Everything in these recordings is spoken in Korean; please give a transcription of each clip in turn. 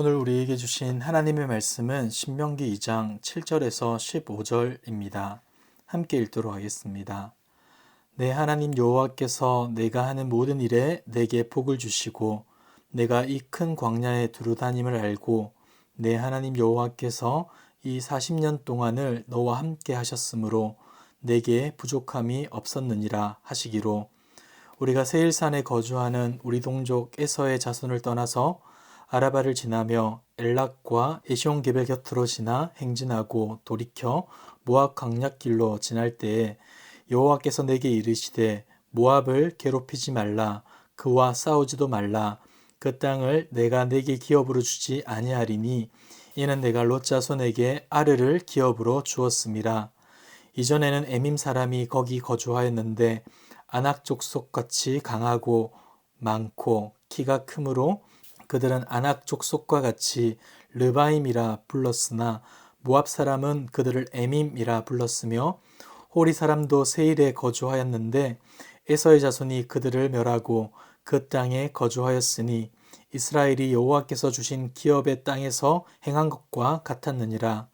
오늘 우리에게 주신 하나님의 말씀은 신명기 2장 7절에서 15절입니다. 함께 읽도록 하겠습니다. 내 하나님 여호와께서 내가 하는 모든 일에 내게 복을 주시고 내가 이 큰 광야에 두루 다님을 알고 내 하나님 여호와께서 이 40년 동안을 너와 함께 하셨으므로 내게 부족함이 없었느니라 하시기로 우리가 세일산에 거주하는 우리 동족 에서의 자손을 떠나서 아라바를 지나며 엘락과 에시온게벨 곁으로 지나 행진하고 돌이켜 모압 강약길로 지날 때에 여호와께서 내게 이르시되 모압을 괴롭히지 말라 그와 싸우지도 말라 그 땅을 내가 내게 기업으로 주지 아니하리니 이는 내가 롯 자손에게 아르를 기업으로 주었음이라. 이전에는 에밈 사람이 거기 거주하였는데 아낙 족속같이 강하고 많고 키가 크므로 그들은 아낙 족속과 같이 르바임이라 불렀으나 모압 사람은 그들을 에밈이라 불렀으며 호리 사람도 세일에 거주하였는데 에서의 자손이 그들을 멸하고 그 땅에 거주하였으니 이스라엘이 여호와께서 주신 기업의 땅에서 행한 것과 같았느니라.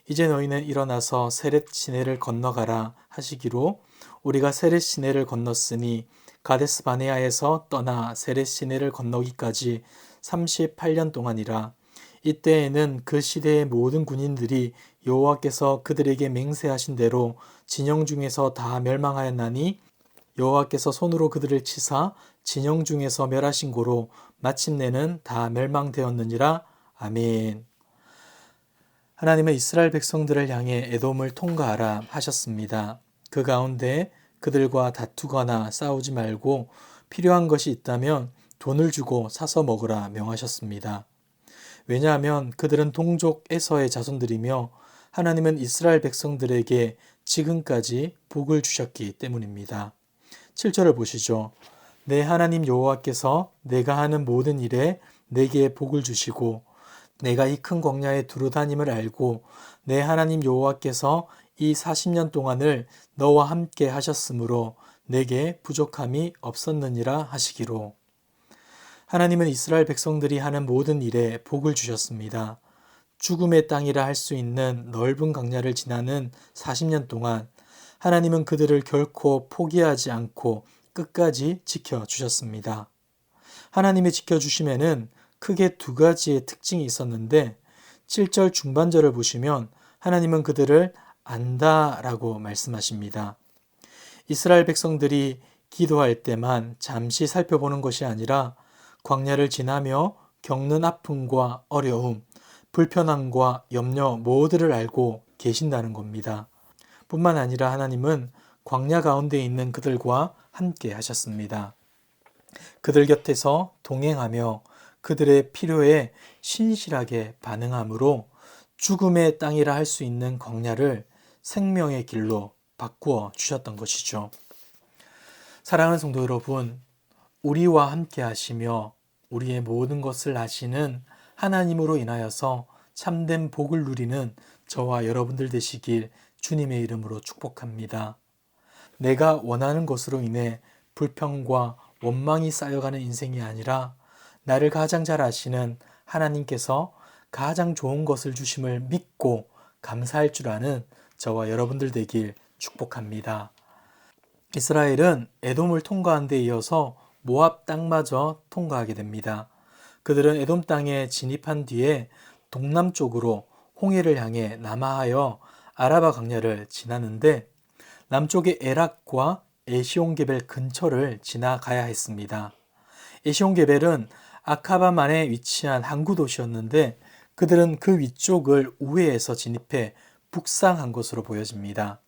이제 너희는 일어나서 세렛 시내를 건너가라 하시기로 우리가 세렛 시내를 건넜으니 가데스 바네아에서 떠나 세렛 시내를 건너기까지 38년 동안이라. 이때에는 그 시대의 모든 군인들이 여호와께서 그들에게 맹세하신 대로 진영 중에서 다 멸망하였나니 여호와께서 손으로 그들을 치사 진영 중에서 멸하신 고로 마침내는 다 멸망되었느니라. 아멘. 하나님은 이스라엘 백성들을 향해 에돔을 통과하라 하셨습니다. 그 가운데 그들과 다투거나 싸우지 말고 필요한 것이 있다면 돈을 주고 사서 먹으라 명하셨습니다. 왜냐하면 그들은 동족 에서의 자손들이며 하나님은 이스라엘 백성들에게 지금까지 복을 주셨기 때문입니다. 7절을 보시죠. 내 하나님 여호와께서 내가 하는 모든 일에 내게 복을 주시고 내가 이 큰 광야에 두루 다님을 알고 내 하나님 여호와께서 이 40년 동안을 너와 함께 하셨으므로 내게 부족함이 없었느니라 하시기로. 하나님은 이스라엘 백성들이 하는 모든 일에 복을 주셨습니다. 죽음의 땅이라 할 수 있는 넓은 광야를 지나는 40년 동안 하나님은 그들을 결코 포기하지 않고 끝까지 지켜주셨습니다. 하나님의 지켜주심에는 크게 두 가지의 특징이 있었는데 7절 중반절을 보시면 하나님은 그들을 안다라고 말씀하십니다. 이스라엘 백성들이 기도할 때만 잠시 살펴보는 것이 아니라 광야를 지나며 겪는 아픔과 어려움, 불편함과 염려 모두를 알고 계신다는 겁니다. 뿐만 아니라 하나님은 광야 가운데 있는 그들과 함께 하셨습니다. 그들 곁에서 동행하며 그들의 필요에 신실하게 반응함으로 죽음의 땅이라 할 수 있는 광야를 생명의 길로 바꾸어 주셨던 것이죠. 사랑하는 성도 여러분, 우리와 함께 하시며 우리의 모든 것을 아시는 하나님으로 인하여서 참된 복을 누리는 저와 여러분들 되시길 주님의 이름으로 축복합니다. 내가 원하는 것으로 인해 불평과 원망이 쌓여가는 인생이 아니라 나를 가장 잘 아시는 하나님께서 가장 좋은 것을 주심을 믿고 감사할 줄 아는 저와 여러분들 되길 축복합니다. 이스라엘은 에돔을 통과한 데 이어서 모압 땅마저 통과하게 됩니다. 그들은 에돔 땅에 진입한 뒤에 동남쪽으로 홍해를 향해 남하하여 아라바 강야를 지나는데 남쪽의 에락과 에시온게벨 근처를 지나가야 했습니다. 에시온게벨은 아카바만에 위치한 항구 도시였는데 그들은 그 위쪽을 우회해서 진입해 북상한 것으로 보여집니다.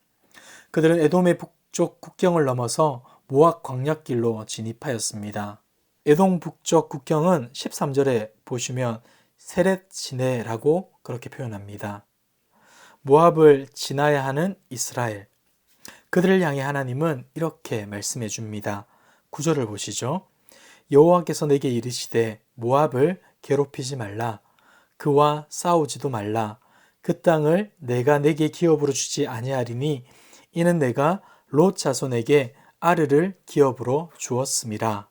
그들은 에돔의 북쪽 국경을 넘어서 모압 광약길로 진입하였습니다. 에돔 북쪽 국경은 13절에 보시면 세렛 시내라고 그렇게 표현합니다. 모압을 지나야 하는 이스라엘. 그들을 향해 하나님은 이렇게 말씀해 줍니다. 9절을 보시죠. 여호와께서 내게 이르시되 모압을 괴롭히지 말라. 그와 싸우지도 말라. 그 땅을 내가 내게 기업으로 주지 아니하리니 이는 내가 롯 자손에게 아르를 기업으로 주었음이라.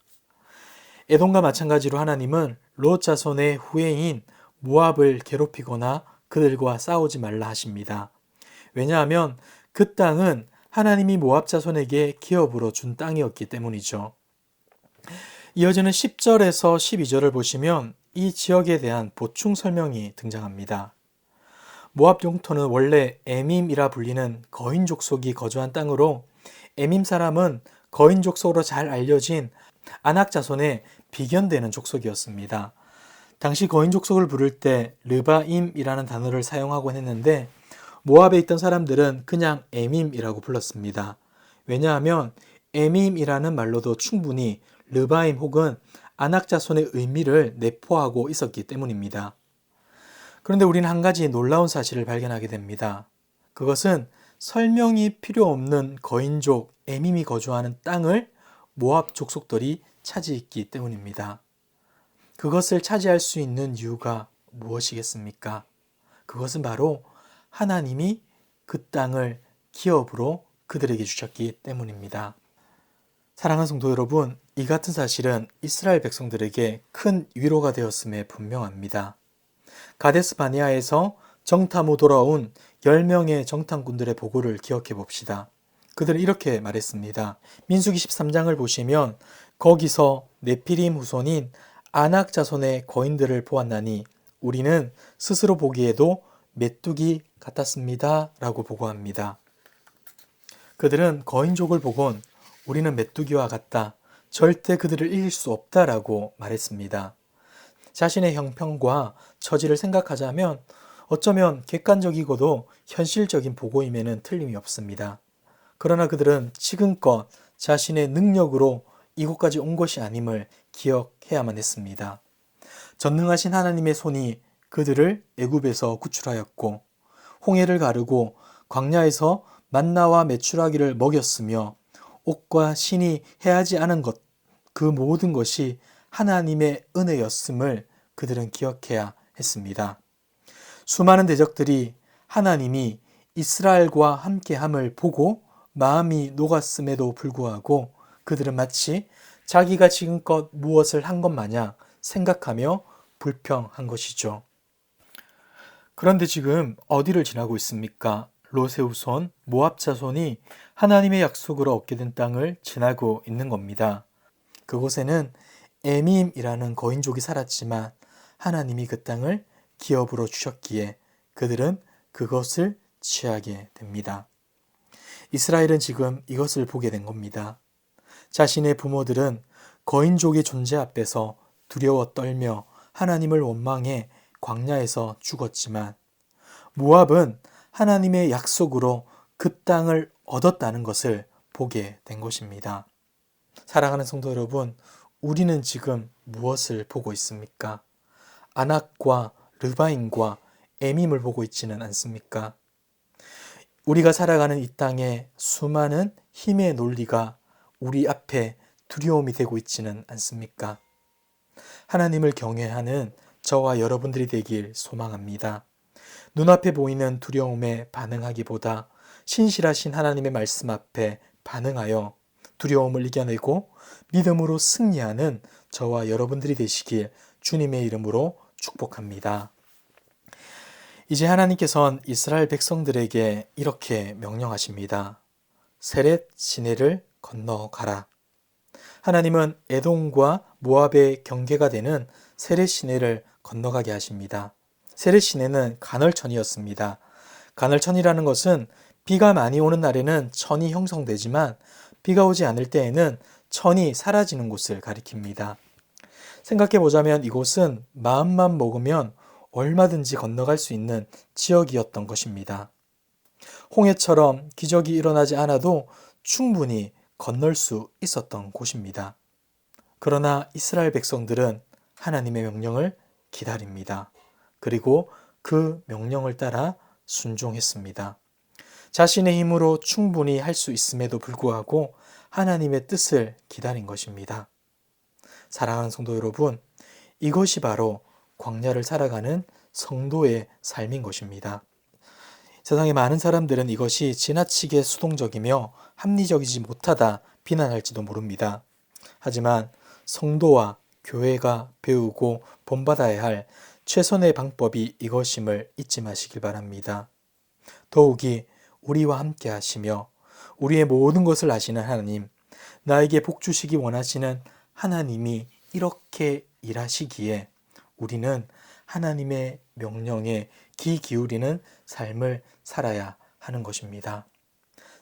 에돔과 마찬가지로 하나님은 롯 자손의 후예인 모압을 괴롭히거나 그들과 싸우지 말라 하십니다. 왜냐하면 그 땅은 하나님이 모압 자손에게 기업으로 준 땅이었기 때문이죠. 이어지는 10절에서 12절을 보시면 이 지역에 대한 보충 설명이 등장합니다. 모압 영토는 원래 에밈이라 불리는 거인 족속이 거주한 땅으로 에밈 사람은 거인 족속으로 잘 알려진 아낙 자손의 비견되는 족속이었습니다. 당시 거인 족속을 부를 때 르바임이라는 단어를 사용하곤 했는데 모압에 있던 사람들은 그냥 에밈이라고 불렀습니다. 왜냐하면 에밈이라는 말로도 충분히 르바임 혹은 아낙 자손의 의미를 내포하고 있었기 때문입니다. 그런데 우리는 한 가지 놀라운 사실을 발견하게 됩니다. 그것은 설명이 필요 없는 거인족 에밈이 거주하는 땅을 모압 족속들이 차지했기 때문입니다. 그것을 차지할 수 있는 이유가 무엇이겠습니까? 그것은 바로 하나님이 그 땅을 기업으로 그들에게 주셨기 때문입니다. 사랑하는 성도 여러분, 이 같은 사실은 이스라엘 백성들에게 큰 위로가 되었음에 분명합니다. 가데스 바네아에서 정탐 후 돌아온 10명의 정탐꾼들의 보고를 기억해 봅시다. 그들은 이렇게 말했습니다. 민수기 13장을 보시면 거기서 네피림 후손인 아낙 자손의 거인들을 보았나니 우리는 스스로 보기에도 메뚜기 같았습니다. 라고 보고합니다. 그들은 거인족을 보곤 우리는 메뚜기와 같다. 절대 그들을 이길 수 없다라고 말했습니다. 자신의 형편과 처지를 생각하자면 어쩌면 객관적이고도 현실적인 보고임에는 틀림이 없습니다. 그러나 그들은 지금껏 자신의 능력으로 이곳까지 온 것이 아님을 기억해야만 했습니다. 전능하신 하나님의 손이 그들을 애굽에서 구출하였고 홍해를 가르고 광야에서 만나와 메추라기를 먹였으며 옥과 신이 해하지 않은 것, 그 모든 것이 하나님의 은혜였음을 그들은 기억해야 했습니다. 수많은 대적들이 하나님이 이스라엘과 함께함을 보고 마음이 녹았음에도 불구하고 그들은 마치 자기가 지금껏 무엇을 한 것 마냥 생각하며 불평한 것이죠. 그런데 지금 어디를 지나고 있습니까? 롯의 후손 모압 자손이 하나님의 약속으로 얻게 된 땅을 지나고 있는 겁니다. 그곳에는 에밈이라는 거인족이 살았지만 하나님이 그 땅을 기업으로 주셨기에 그들은 그것을 취하게 됩니다. 이스라엘은 지금 이것을 보게 된 겁니다. 자신의 부모들은 거인족의 존재 앞에서 두려워 떨며 하나님을 원망해 광야에서 죽었지만 모압은 하나님의 약속으로 그 땅을 얻었다는 것을 보게 된 것입니다. 사랑하는 성도 여러분, 우리는 지금 무엇을 보고 있습니까? 아낙과 르바임과 에밈을 보고 있지는 않습니까? 우리가 살아가는 이 땅에 수많은 힘의 논리가 우리 앞에 두려움이 되고 있지는 않습니까? 하나님을 경외하는 저와 여러분들이 되길 소망합니다. 눈앞에 보이는 두려움에 반응하기보다 신실하신 하나님의 말씀 앞에 반응하여 두려움을 이겨내고 믿음으로 승리하는 저와 여러분들이 되시길 주님의 이름으로 축복합니다. 이제 하나님께서는 이스라엘 백성들에게 이렇게 명령하십니다. 세렛 시내를 건너가라. 하나님은 에돔과 모압의 경계가 되는 세렛 시내를 건너가게 하십니다. 세렛 시내는 간헐천이었습니다. 간헐천이라는 것은 비가 많이 오는 날에는 천이 형성되지만 비가 오지 않을 때에는 천이 사라지는 곳을 가리킵니다. 생각해 보자면 이곳은 마음만 먹으면 얼마든지 건너갈 수 있는 지역이었던 것입니다. 홍해처럼 기적이 일어나지 않아도 충분히 건널 수 있었던 곳입니다. 그러나 이스라엘 백성들은 하나님의 명령을 기다립니다. 그리고 그 명령을 따라 순종했습니다. 자신의 힘으로 충분히 할 수 있음에도 불구하고 하나님의 뜻을 기다린 것입니다. 사랑하는 성도 여러분, 이것이 바로 광야를 살아가는 성도의 삶인 것입니다. 세상의 많은 사람들은 이것이 지나치게 수동적이며 합리적이지 못하다 비난할지도 모릅니다. 하지만 성도와 교회가 배우고 본받아야 할 최선의 방법이 이것임을 잊지 마시길 바랍니다. 더욱이 우리와 함께 하시며 우리의 모든 것을 아시는 하나님, 나에게 복 주시기 원하시는 하나님이 이렇게 일하시기에 우리는 하나님의 명령에 귀 기울이는 삶을 살아야 하는 것입니다.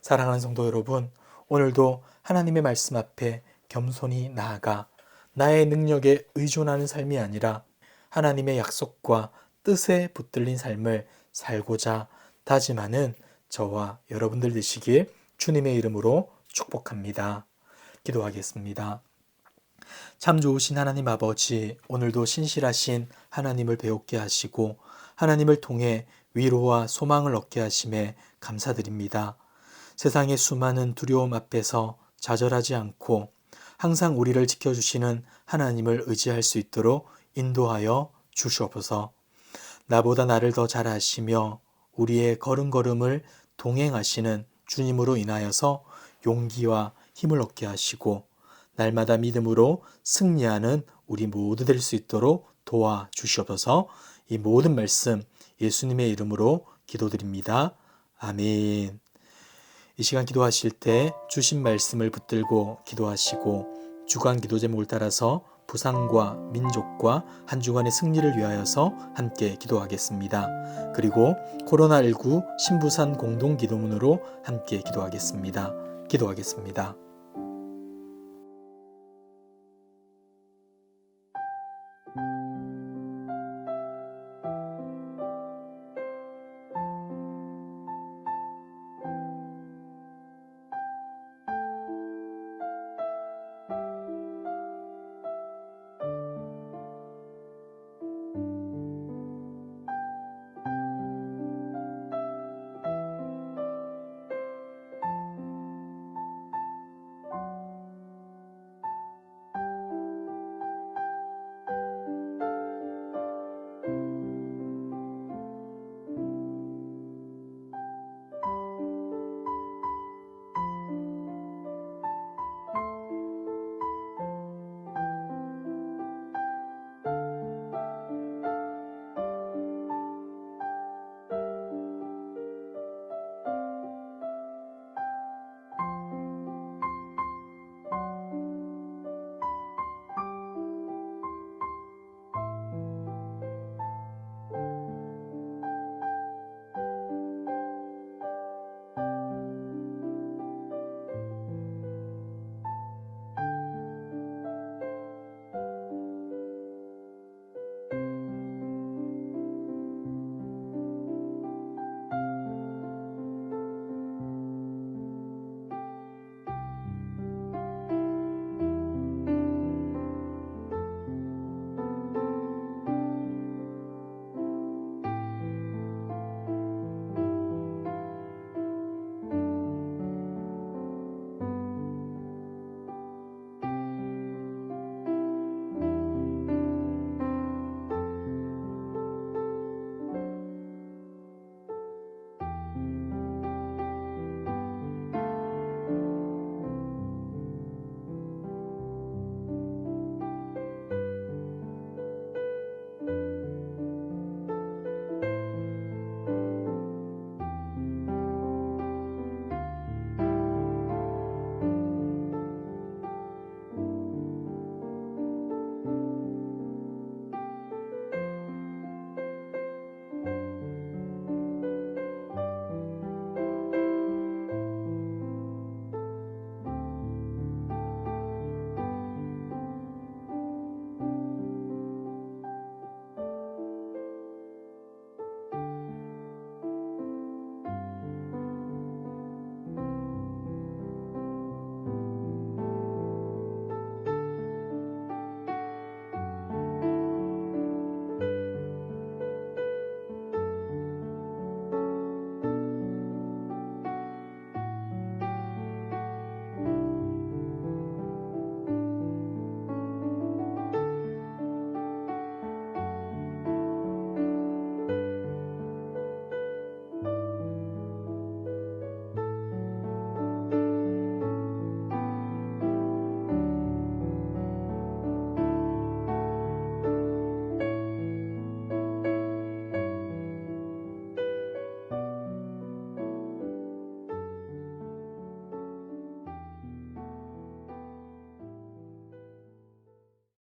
사랑하는 성도 여러분, 오늘도 하나님의 말씀 앞에 겸손히 나아가 나의 능력에 의존하는 삶이 아니라 하나님의 약속과 뜻에 붙들린 삶을 살고자 다짐하는 저와 여러분들 되시길 주님의 이름으로 축복합니다. 기도하겠습니다. 참 좋으신 하나님 아버지, 오늘도 신실하신 하나님을 배우게 하시고 하나님을 통해 위로와 소망을 얻게 하심에 감사드립니다. 세상의 수많은 두려움 앞에서 좌절하지 않고 항상 우리를 지켜주시는 하나님을 의지할 수 있도록 인도하여 주시옵소서. 나보다 나를 더 잘 아시며 우리의 걸음걸음을 동행하시는 주님으로 인하여서 용기와 힘을 얻게 하시고 날마다 믿음으로 승리하는 우리 모두 될 수 있도록 도와주시옵소서. 이 모든 말씀 예수님의 이름으로 기도드립니다. 아멘. 이 시간 기도하실 때 주신 말씀을 붙들고 기도하시고 주간 기도 제목을 따라서 부상과 민족과 한 주간의 승리를 위하여서 함께 기도하겠습니다. 그리고 코로나19 신부산 공동기도문으로 함께 기도하겠습니다. 기도하겠습니다.